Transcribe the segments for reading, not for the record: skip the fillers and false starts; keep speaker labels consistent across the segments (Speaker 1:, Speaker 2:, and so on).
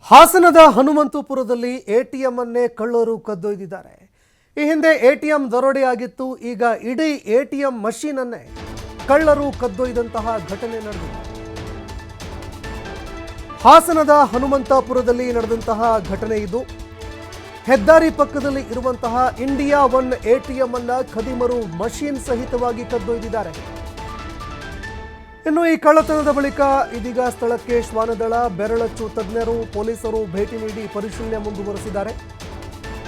Speaker 1: ಹಾಸನದ ಹನುಮಂತಪುರದಲ್ಲಿ ಎಟಿಎಂ ಅನ್ನೇ ಕಳ್ಳರು ಕದ್ದೊಯ್ದಿದ್ದಾರೆ. ಈ ಹಿಂದೆ ಎಟಿಎಂ ದರೋಡೆಯಾಗಿತ್ತು. ಈಗ ಇಡೀ ಎಟಿಎಂ ಮಷೀನ್ ಅನ್ನೇ ಕಳ್ಳರು ಕದ್ದೊಯ್ದಂತಹ ಘಟನೆ ನಡೆದಿದೆ. ಹಾಸನದ ಹನುಮಂತಪುರದಲ್ಲಿ ನಡೆದಂತಹ ಘಟನೆ ಇದು. ಹೆದ್ದಾರಿ ಪಕ್ಕದಲ್ಲಿ ಇರುವಂತಹ ಇಂಡಿಯಾ ಒನ್ ಎಟಿಎಂ ಅನ್ನ ಖದೀಮರು ಮಷೀನ್ ಸಹಿತವಾಗಿ ಕದ್ದೊಯ್ದಿದ್ದಾರೆ. ಇನ್ನು ಈ ಕಳ್ಳತನದ ಬಳಿಕ ಇದೀಗ ಸ್ಥಳಕ್ಕೆ ಶ್ವಾನದಳ, ಬೆರಳಚ್ಚು ತಜ್ಞರು, ಪೊಲೀಸರು ಭೇಟಿ ನೀಡಿ ಪರಿಶೀಲನೆ ಮುಂದುವರೆಸಿದ್ದಾರೆ.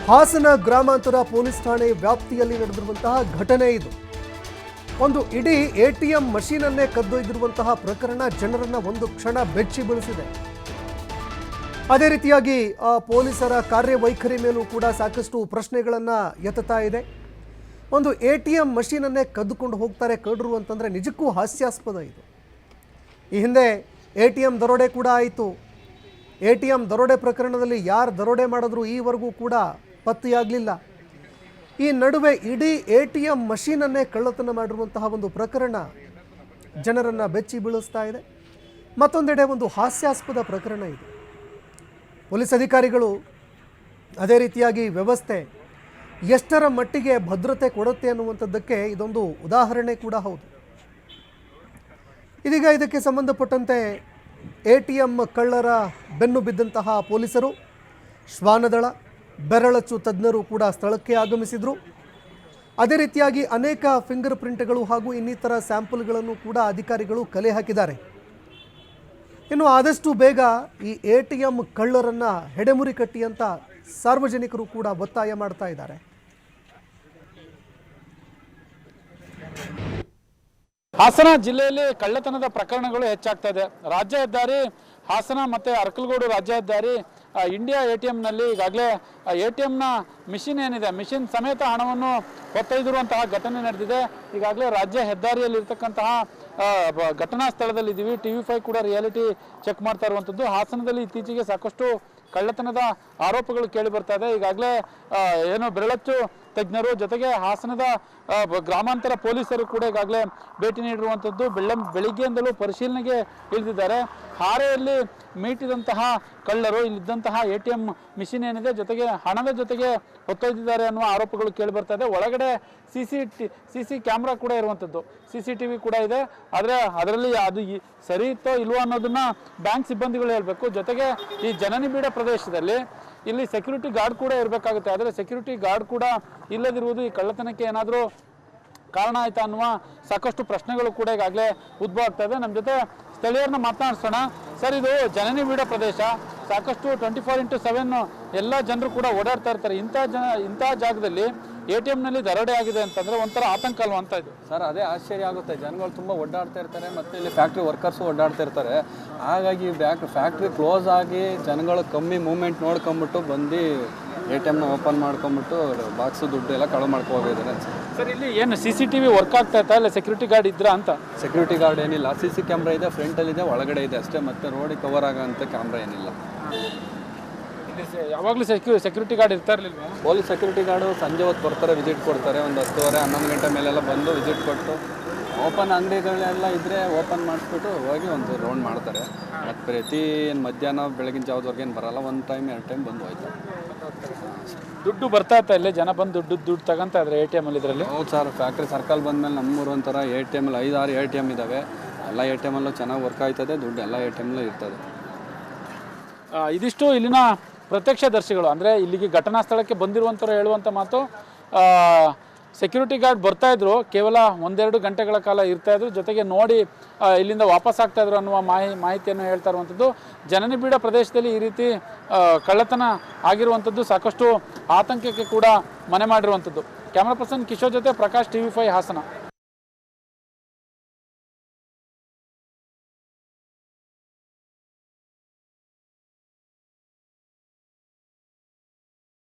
Speaker 1: ಹಾಸನ ಗ್ರಾಮಾಂತರ ಪೊಲೀಸ್ ಠಾಣೆ ವ್ಯಾಪ್ತಿಯಲ್ಲಿ ನಡೆದಿರುವಂತಹ ಘಟನೆ ಇದು. ಒಂದು ಇಡೀ ಎಟಿಎಂ ಮಷೀನ್ ಅನ್ನೇ ಕದ್ದೊಯ್ದಿರುವಂತಹ ಪ್ರಕರಣ ಜನರನ್ನ ಒಂದು ಕ್ಷಣ ಬೆಚ್ಚಿ ಬೀಳಿಸಿದೆ. ಅದೇ ರೀತಿಯಾಗಿ ಪೊಲೀಸರ ಕಾರ್ಯವೈಖರಿ ಮೇಲೂ ಕೂಡ ಸಾಕಷ್ಟು ಪ್ರಶ್ನೆಗಳನ್ನ ಎತ್ತುತ್ತಾ ಇದೆ. ಒಂದು ಎಟಿಎಂ ಮಷೀನ್ ಅನ್ನೇ ಕದ್ದುಕೊಂಡು ಹೋಗ್ತಾರೆ ಕಳ್ಳರು ಅಂತಂದ್ರೆ ನಿಜಕ್ಕೂ ಹಾಸ್ಯಾಸ್ಪದ ಇದು. ಈ ಹಿಂದೆ ಎಟಿಎಂ ದರೋಡೆ ಕೂಡ ಆಯಿತು. ಎಟಿಎಂ ದರೋಡೆ ಪ್ರಕರಣದಲ್ಲಿ ಯಾರು ದರೋಡೆ ಮಾಡಿದ್ರು ಈವರೆಗೂ ಕೂಡ ಪತ್ತೆಯಾಗಲಿಲ್ಲ. ಈ ನಡುವೆ ಇಡೀ ಎಟಿಎಂ ಮಷೀನ್ ಅನ್ನೇ ಕಳ್ಳತನ ಮಾಡಿರುವಂತಹ ಒಂದು ಪ್ರಕರಣ ಜನರನ್ನ ಬೆಚ್ಚಿ ಬೀಳಿಸ್ತಾ ಇದೆ. ಮತ್ತೊಂದೆಡೆ ಒಂದು ಹಾಸ್ಯಾಸ್ಪದ ಪ್ರಕರಣ ಇದು. ಪೊಲೀಸ್ ಅಧಿಕಾರಿಗಳು ಅದೇ ರೀತಿಯಾಗಿ ವ್ಯವಸ್ಥೆ ಎಷ್ಟರ ಮಟ್ಟಿಗೆ ಭದ್ರತೆ ಕೊಡುತ್ತೆ ಅನ್ನುವಂಥದ್ದಕ್ಕೆ ಇದೊಂದು ಉದಾಹರಣೆ ಕೂಡ ಹೌದು. ಇದೀಗ ಇದಕ್ಕೆ ಸಂಬಂಧಪಟ್ಟಂತೆ ಎಟಿಎಂ ಕಳ್ಳರ ಬೆನ್ನು ಬಿದ್ದಂತಹ ಪೊಲೀಸರು, ಶ್ವಾನದಳ, ಬೆರಳಚ್ಚು ತಜ್ಞರು ಕೂಡ ಸ್ಥಳಕ್ಕೆ ಆಗಮಿಸಿದರು. ಅದೇ ರೀತಿಯಾಗಿ ಅನೇಕ ಫಿಂಗರ್ ಪ್ರಿಂಟ್ಗಳು ಹಾಗೂ ಇನ್ನಿತರ ಸ್ಯಾಂಪಲ್ಗಳನ್ನು ಕೂಡ ಅಧಿಕಾರಿಗಳು ಕಲೆ ಹಾಕಿದ್ದಾರೆ. ಇನ್ನು ಆದಷ್ಟು ಬೇಗ ಈ ಎಟಿಎಂ ಕಳ್ಳರನ್ನು ಹೆಡೆಮುರಿ ಕಟ್ಟಿ ಅಂತ ಸಾರ್ವಜನಿಕರು ಕೂಡ ಒತ್ತಾಯ ಮಾಡ್ತಾ ಇದ್ದಾರೆ.
Speaker 2: ಹಾಸನ ಜಿಲ್ಲೆಯಲ್ಲಿ ಕಳ್ಳತನದ ಪ್ರಕರಣಗಳು ಹೆಚ್ಚಾಗ್ತಾ ಇದೆ. ರಾಜ್ಯ ಹೆದ್ದಾರಿ ಹಾಸನ ಮತ್ತು ಅರಕಲಗೂಡು ರಾಜ್ಯ ಹೆದ್ದಾರಿ ಇಂಡಿಯಾ ಎಟಿಎಂನಲ್ಲಿ ಈಗಾಗಲೇ ಎಟಿಎಂನ ಮಿಷಿನ್ ಏನಿದೆ, ಮಿಷಿನ್ ಸಮೇತ ಹಣವನ್ನು ಹೊತ್ತೊಯ್ದಿರುವಂತಹ ಘಟನೆ ನಡೆದಿದೆ. ಈಗಾಗಲೇ ರಾಜ್ಯ ಹೆದ್ದಾರಿಯಲ್ಲಿರ್ತಕ್ಕಂತಹ ಘಟನಾ ಸ್ಥಳದಲ್ಲಿದ್ದೀವಿ. TV5 ಕೂಡ ರಿಯಾಲಿಟಿ ಚೆಕ್ ಮಾಡ್ತಾ ಇರುವಂಥದ್ದು. ಹಾಸನದಲ್ಲಿ ಇತ್ತೀಚೆಗೆ ಸಾಕಷ್ಟು ಕಳ್ಳತನದ ಆರೋಪಗಳು ಕೇಳಿ ಬರ್ತಾ ಇದೆ. ಈಗಾಗಲೇ ಏನು ಬೆರಳಚ್ಚು ತಜ್ಞರು ಜೊತೆಗೆ ಹಾಸನದ ಗ್ರಾಮಾಂತರ ಪೊಲೀಸರು ಕೂಡ ಈಗಾಗಲೇ ಭೇಟಿ ನೀಡಿರುವಂಥದ್ದು. ಬೆಳಿಗ್ಗೆಯಿಂದಲೂ ಪರಿಶೀಲನೆಗೆ ಇಳಿದಿದ್ದಾರೆ. ಹಾರೆಯಲ್ಲಿ ಮೀಟಿದಂತಹ ಕಳ್ಳರು ಇಲ್ಲಿದ್ದಂತಹ ಎಟಿಎಂ ಮಿಷಿನ್ ಏನಿದೆ ಜೊತೆಗೆ ಹಣದ ಜೊತೆಗೆ ಹೊತ್ತೊಯ್ದಿದ್ದಾರೆ ಅನ್ನುವ ಆರೋಪಗಳು ಕೇಳಿ ಬರ್ತಾ ಇದೆ. ಒಳಗಡೆ ಸಿ ಕ್ಯಾಮ್ರಾ ಕೂಡ ಇರುವಂಥದ್ದು, CCTV ಕೂಡ ಇದೆ. ಆದರೆ ಅದರಲ್ಲಿ ಅದು ಸರಿ ಇತ್ತೋ ಇಲ್ವೋ ಅನ್ನೋದನ್ನ ಬ್ಯಾಂಕ್ ಸಿಬ್ಬಂದಿಗಳು ಹೇಳಬೇಕು. ಜೊತೆಗೆ ಈ ಜನನಿಬಿಡ ಪ್ರದೇಶದಲ್ಲಿ ಇಲ್ಲಿ ಸೆಕ್ಯೂರಿಟಿ ಗಾರ್ಡ್ ಕೂಡ ಇರಬೇಕಾಗುತ್ತೆ. ಆದರೆ ಸೆಕ್ಯೂರಿಟಿ ಗಾರ್ಡ್ ಕೂಡ ಇಲ್ಲದಿರುವುದು ಈ ಕಳ್ಳತನಕ್ಕೆ ಏನಾದರೂ ಕಾರಣ ಆಯ್ತಾ ಅನ್ನುವ ಸಾಕಷ್ಟು ಪ್ರಶ್ನೆಗಳು ಕೂಡ ಈಗಾಗಲೇ ಉದ್ಭವ ಆಗ್ತಾ ಇದೆ. ನಮ್ಮ ಜೊತೆ ಸ್ಥಳೀಯರನ್ನ ಮಾತನಾಡಿಸೋಣ. ಸರ್, ಇದು ಜನನಿಬಿಡ ಪ್ರದೇಶ, ಸಾಕಷ್ಟು 24x7 ಎಲ್ಲ ಜನರು ಕೂಡ ಓಡಾಡ್ತಾ ಇರ್ತಾರೆ. ಇಂಥ ಜಾಗದಲ್ಲಿ ಎಟಿಎಂನಲ್ಲಿ ದರೋಡೆ ಆಗಿದೆ ಅಂತಂದ್ರೆ ಒಂಥರ ಆತಂಕ ಅಲ್ವಾ ಅಂತ ಇದು?
Speaker 3: ಸರ್, ಅದೇ ಆಶ್ಚರ್ಯ ಆಗುತ್ತೆ. ಜನಗಳು ತುಂಬ ಓಡಾಡ್ತಾ ಇರ್ತಾರೆ, ಮತ್ತು ಇಲ್ಲಿ ಫ್ಯಾಕ್ಟ್ರಿ ವರ್ಕರ್ಸು ಓಡಾಡ್ತಾ ಇರ್ತಾರೆ. ಹಾಗಾಗಿ ಫ್ಯಾಕ್ಟ್ರಿ ಕ್ಲೋಸ್ ಆಗಿ ಜನಗಳು ಕಮ್ಮಿ ಮೂವ್ಮೆಂಟ್ ನೋಡ್ಕೊಂಬಿಟ್ಟು ಬಂದು ಎಟಿಎಮ್ನ ಓಪನ್ ಮಾಡ್ಕೊಂಬಿಟ್ಟು ಬಾಕ್ಸು ದುಡ್ಡು ಎಲ್ಲ ಕಳು ಮಾಡ್ಕೋಗಿದ್ದಾರೆ.
Speaker 2: ಸರ್, ಇಲ್ಲಿ ಏನು CCTV ವರ್ಕ್ ಆಗ್ತಾ ಇತ್ತಾ ಇಲ್ಲ ಸೆಕ್ಯೂರಿಟಿ ಗಾರ್ಡ್ ಇದ್ರಾ ಅಂತ?
Speaker 3: ಸೆಕ್ಯೂರಿಟಿ ಗಾರ್ಡ್ ಏನಿಲ್ಲ, CC ಕ್ಯಾಮ್ರಾ ಇದೆ, ಫ್ರಂಟಲ್ಲಿದೆ, ಒಳಗಡೆ ಇದೆ ಅಷ್ಟೇ. ಮತ್ತೆ ರೋಡಿಗೆ ಕವರ್ ಆಗೋಂಥ ಕ್ಯಾಮ್ರಾ ಏನಿಲ್ಲ.
Speaker 2: ಯಾವಾಗಲೂ ಸೆಕ್ಯೂರಿಟಿ ಗಾರ್ಡ್ ಇರ್ತಾ ಇರಲಿಲ್ವಾ?
Speaker 3: ಪೊಲೀಸ್ ಸೆಕ್ಯೂರಿಟಿ ಗಾರ್ಡು ಸಂಜೆ ಹೊತ್ತು ಬರ್ತಾರೆ, ವಿಸಿಟ್ ಕೊಡ್ತಾರೆ. ಒಂದು 10:30 11 ಗಂಟೆ ಮೇಲೆಲ್ಲ ಬಂದು ವಿಸಿಟ್ ಕೊಟ್ಟು ಓಪನ್ ಅಂಗಡಿಗಳೆಲ್ಲ ಇದ್ದರೆ ಓಪನ್ ಮಾಡಿಸ್ಬಿಟ್ಟು ಹೋಗಿ ಒಂದು ರೌಂಡ್ ಮಾಡ್ತಾರೆ. ಮತ್ತು ಪ್ರತಿ ಮಧ್ಯಾಹ್ನ ಬೆಳಗಿನ ಜಾವದವರೆಗೆ ಏನು ಬರೋಲ್ಲ. 1 ಟೈಮ್ 2 ಟೈಮ್ ಬಂದು ಹೋಯ್ತು.
Speaker 2: ದುಡ್ಡು ಬರ್ತಾ ಇತ್ತಾ ಇಲ್ಲೇ? ಜನ ಬಂದು ದುಡ್ಡು ತಗೊಂತಾ ಇದ್ದಾರೆ ಎಟಿಎಮಲ್ಲಿ ಇದರಲ್ಲಿ?
Speaker 3: ಹೌದು ಸರ್, ಫ್ಯಾಕ್ಟ್ರಿ ಸರ್ಕಲ್ ಬಂದಮೇಲೆ ನಮ್ಮೂರು ಒಂಥರ ಎಟಿಎಮಲ್ಲಿ 5-6 ಎಟಿಎಮ್ ಇದ್ದಾವೆ. ಎಲ್ಲ ಎಟಿಎಮಲ್ಲೂ ಚೆನ್ನಾಗಿ ವರ್ಕ್ ಆಯ್ತದೆ, ದುಡ್ಡು ಎಲ್ಲ ಎಟಿಎಮ್ಲೂ ಇರ್ತದೆ.
Speaker 2: ಇದಿಷ್ಟು ಇಲ್ಲಿನ ಪ್ರತ್ಯಕ್ಷದರ್ಶಿಗಳು, ಅಂದರೆ ಇಲ್ಲಿಗೆ ಘಟನಾ ಸ್ಥಳಕ್ಕೆ ಬಂದಿರುವಂಥವ್ರು ಹೇಳುವಂಥ ಮಾತು. ಸೆಕ್ಯೂರಿಟಿ ಗಾರ್ಡ್ ಬರ್ತಾಯಿದ್ರು, ಕೇವಲ 1-2 ಗಂಟೆಗಳ ಕಾಲ ಇರ್ತಾಯಿದ್ರು, ಜೊತೆಗೆ ನೋಡಿ ಇಲ್ಲಿಂದ ವಾಪಸ್ ಆಗ್ತಾಯಿದ್ರು ಅನ್ನುವ ಮಾಹಿತಿಯನ್ನು ಹೇಳ್ತಾ ಇರುವಂಥದ್ದು. ಜನನಿಬಿಡ ಪ್ರದೇಶದಲ್ಲಿ ಈ ರೀತಿ ಕಳ್ಳತನ ಆಗಿರುವಂಥದ್ದು ಸಾಕಷ್ಟು ಆತಂಕಕ್ಕೆ ಕೂಡ ಮನೆ ಮಾಡಿರುವಂಥದ್ದು. ಕ್ಯಾಮ್ರಾ ಪರ್ಸನ್ ಕಿಶೋರ್ ಜೊತೆ ಪ್ರಕಾಶ್, TV5 ಹಾಸನ.